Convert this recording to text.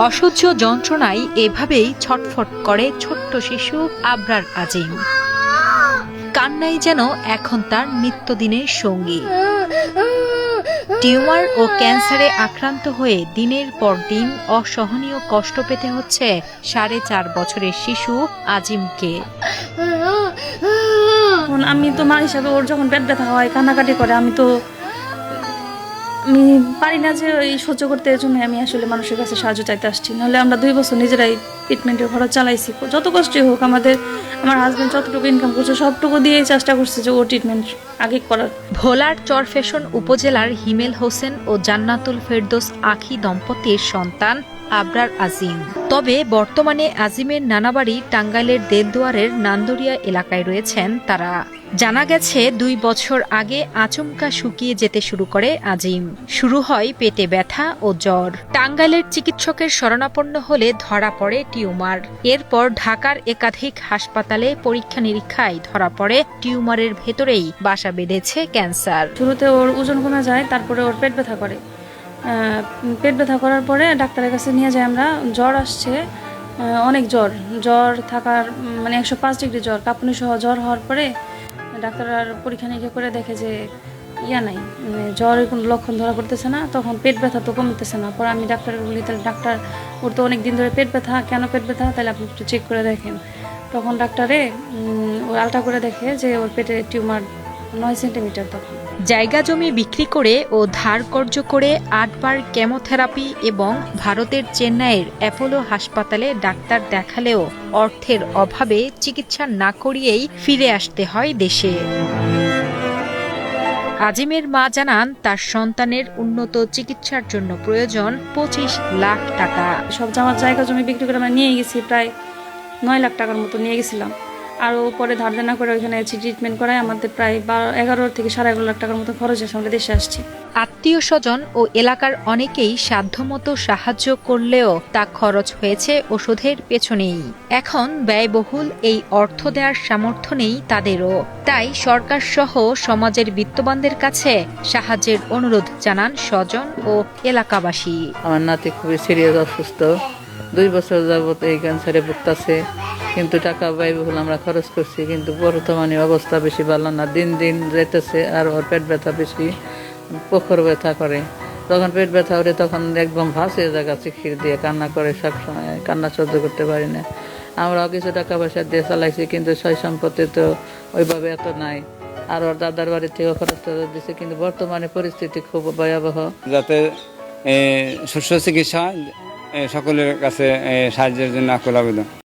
অসহ্য যন্ত্রণায় এভাবেই ছটফট করে ছোট্ট শিশু আবরার আজিম। কান্নাই যেন এখন তার নিত্যদিনের সঙ্গী। টিউমার ও ক্যান্সারে আক্রান্ত হয়ে দিনের পর দিন অসহনীয় কষ্ট পেতে হচ্ছে 4.5 বছরের শিশু আজিমকে। আমি তো মা হিসাবে ওর যখন পেট ব্যথা হয়, কান্নাকাটি করে, আমি পারি না যে এই সহ্য করতে। এর জন্য আমি আসলে মানুষের কাছে সাহায্য চাইতে আসছি। নাহলে আমরা 2 বছর নিজেরাই ট্রিটমেন্টের খরচ চালাইছি। যত কষ্টই হোক, আমার হাজবেন্ড যতটুকু ইনকাম করছে সবটুকু দিয়েই চেষ্টা করছে যে ও ট্রিটমেন্ট আগে করার। ভোলার চরফ্যাশন উপজেলার হিমেল হোসেন ও জান্নাতুল ফেরদৌস আখি দম্পতির সন্তান আবরার আজিম। তবে বর্তমানে আজিমের নানাবাড়ি টাঙ্গাইলের দেলদুয়ারের নান্দরিয়া এলাকায় রয়েছেন তারা। জানা গেছে 2 বছর আগে আচমকা শুকিয়ে যেতে শুরু করে আজিম। শুরু হয় পেটে ব্যথা ও জ্বর। টাঙ্গাইলের চিকিৎসকের শরণাপন্ন হলে ধরা পড়ে টিউমার। এরপর ঢাকার একাধিক হাসপাতালে পরীক্ষা নিরীক্ষায় ধরা পড়ে টিউমারের ভেতরেই বাসা বেঁধেছে ক্যান্সার। শুরুতে ওর ওজন কমে যায়, তারপরে ওর পেট ব্যথা করে। পেট ব্যথা করার পরে ডাক্তারের কাছে নিয়ে যাই আমরা। জ্বর আসছে, অনেক জ্বর থাকার 105 ডিগ্রি জ্বর, কাঁপুনি সহ জ্বর হওয়ার পরে ডাক্তার আর পরীক্ষা নিরীক্ষা করে দেখে যে নাই, জ্বরের কোনো লক্ষণ ধরা পড়তেছে না। তখন পেট ব্যথা তো কমতেছে না। পরে আমি ডাক্তার বলি, তাহলে ডাক্তার, ওর তো অনেক দিন ধরে পেট ব্যথা, কেন পেট ব্যথা, তাহলে আপনি একটু চেক করে দেখেন। তখন ডাক্তারে ওর আলট্রা করে দেখে যে ওর পেটে টিউমার 9 সেন্টিমিটার। তখন জায়গা জমি বিক্রি করে ও ধার কর্জ করে 8 বার কেমোথেরাপি এবং ভারতের চেন্নাইয়ের অ্যাপোলো হাসপাতালে ডাক্তার দেখালেও অর্থের অভাবে চিকিৎসা না করিয়েই ফিরে আসতে হয় দেশে। আজিমের মা জানান, তার সন্তানের উন্নত চিকিৎসার জন্য প্রয়োজন 25 লাখ টাকা। সব আমার জায়গা জমি বিক্রি করে আমরা নিয়ে গেছি, প্রায় 9 লাখ টাকার মতো নিয়ে গেছিলাম। আরও পরে ধার দেনা করে ওইখানে ট্রিটমেন্ট করায় আমাদের প্রায় 11 থেকে 11.5 লাখ টাকার মতো খরচ আছে। আমরা দেশে আসছি। আত্মীয় স্বজন ও এলাকার অনেকেই সাধ্যমতো সাহায্য করলেও তা খরচ হয়েছে ওষুধের পেছনেই। এখন ব্যয়বহুল এই অর্থ দেওয়ার সামর্থ্য নেই তাদেরও। তাই সরকার সহ সমাজের বিত্তবানদের কাছে সাহায্যের অনুরোধ জানান স্বজন ও এলাকাবাসী। আমার নাতি খুবই সিরিয়াস অসুস্থ, 2 বছর যাবত এই ক্যান্সারে ভুগতেছে। কিন্তু টাকা ব্যয়বহুল আমরা খরচ করছি, কিন্তু বর্তমানে অবস্থা বেশি ভালো না। দিন দিন যেতেছে আর ওর পেট ব্যথা বেশি, প্রখর ব্যথা করে। যখন পেট ব্যথা ওরে তখন একদম ভাসিয়ে জায়গা চিখির দিয়ে কান্না করে, সবসময় কান্না সহ্য করতে পারি না। আমরাও কিছু টাকা পয়সা দিয়ে চালাইছি, কিন্তু সয় সম্পত্তি তো ওইভাবে এত নাই। আর ওর দাদার বাড়ি থেকে খরচ দিচ্ছে, কিন্তু বর্তমানে পরিস্থিতি খুব ভয়াবহ। যাতে সুস্থ চিকিৎসা সকলের কাছে সাহায্যের জন্য আকুল আবেদন।